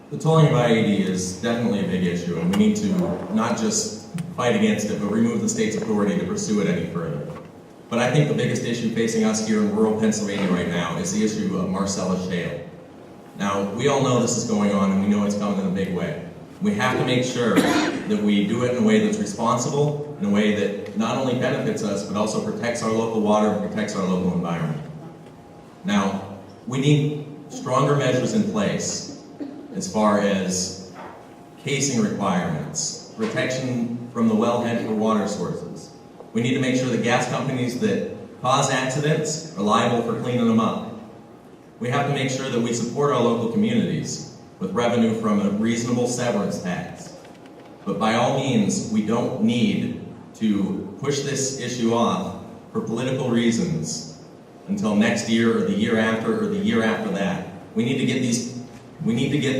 The tolling of I-80 is definitely a big issue, and we need to not just fight against it, but remove the state's authority to pursue it any further. But I think the biggest issue facing us here in rural Pennsylvania right now is the issue of Marcellus shale. Now, we all know this is going on, and we know it's coming in a big way. We have to make sure that we do it in a way that's responsible, in a way that not only benefits us, but also protects our local water and protects our local environment. Now, we need stronger measures in place as far as casing requirements, protection from the wellhead for water sources. We need to make sure that gas companies that cause accidents are liable for cleaning them up. We have to make sure that we support our local communities with revenue from a reasonable severance tax. But by all means, we don't need to push this issue off for political reasons until next year or the year after or the year after that. We need to get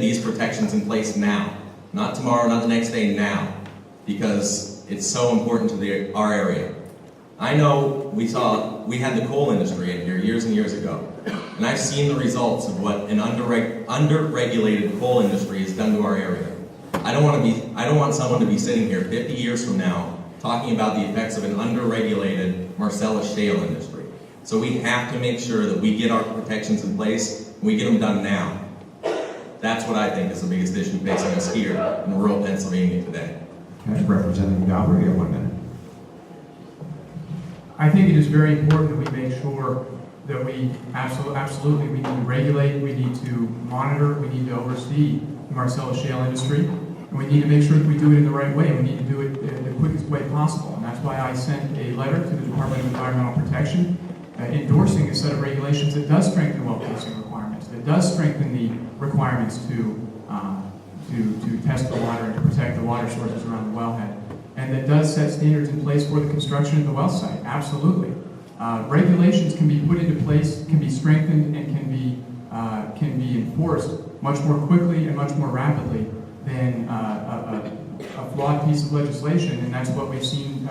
these protections in place now. Not tomorrow, not the next day, now. Because it's so important to our area. I know we had the coal industry in here years and years ago. And I've seen the results of what an under-regulated coal industry has done to our area. I don't want someone to be sitting here 50 years from now talking about the effects of an under-regulated Marcellus shale industry. So we have to make sure that we get our protections in place and we get them done now. That's what I think is the biggest issue facing us here in rural Pennsylvania today. Okay, Representative Gabler, you have 1 minute. I think it is very important that we make sure that we absolutely we need to regulate, we need to monitor, we need to oversee the Marcellus shale industry, and we need to make sure that we do it in the right way. We need to do it the quickest way possible, and that's why I sent a letter to the Department of Environmental Protection endorsing a set of regulations that does strengthen well casing requirements, that does strengthen the requirements to test the water and to protect the water sources around the wellhead, and that does set standards in place for the construction of the well site. Absolutely. Regulations can be put into place, can be strengthened, and can be enforced much more quickly and much more rapidly than a flawed piece of legislation, and that's what we've seen,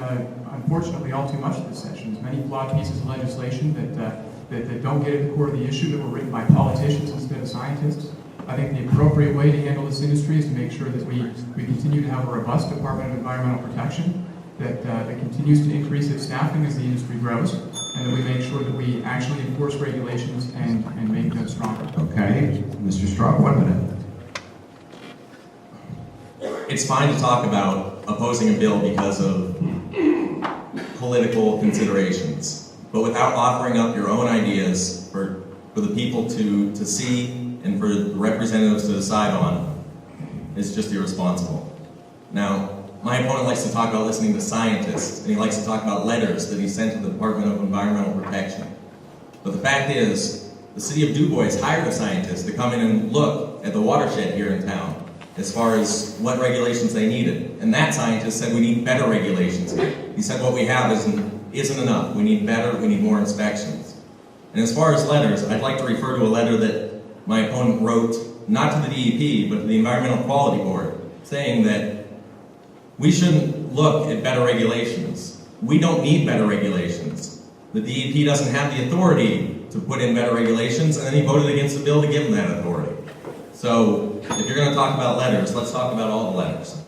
unfortunately, all too much of this session. There's many flawed pieces of legislation that don't get at the core of the issue, that were written by politicians instead of scientists. I think the appropriate way to handle this industry is to make sure that we continue to have a robust Department of Environmental Protection that continues to increase its staffing as the industry grows, and that we make sure that we actually enforce regulations and make them stronger. Okay, Mr. Straub, 1 minute. It's fine to talk about opposing a bill because of political considerations, but without offering up your own ideas for the people to see and for the representatives to decide on is just irresponsible. Now, my opponent likes to talk about listening to scientists, and he likes to talk about letters that he sent to the Department of Environmental Protection. But the fact is, the city of Du Bois hired a scientist to come in and look at the watershed here in town as far as what regulations they needed. And that scientist said we need better regulations here. He said what we have isn't enough. We need better, we need more inspections. And as far as letters, I'd like to refer to a letter that my opponent wrote, not to the DEP, but to the Environmental Quality Board, saying that we shouldn't look at better regulations. We don't need better regulations. The DEP doesn't have the authority to put in better regulations, and then he voted against the bill to give them that authority. So, if you're going to talk about letters, let's talk about all the letters.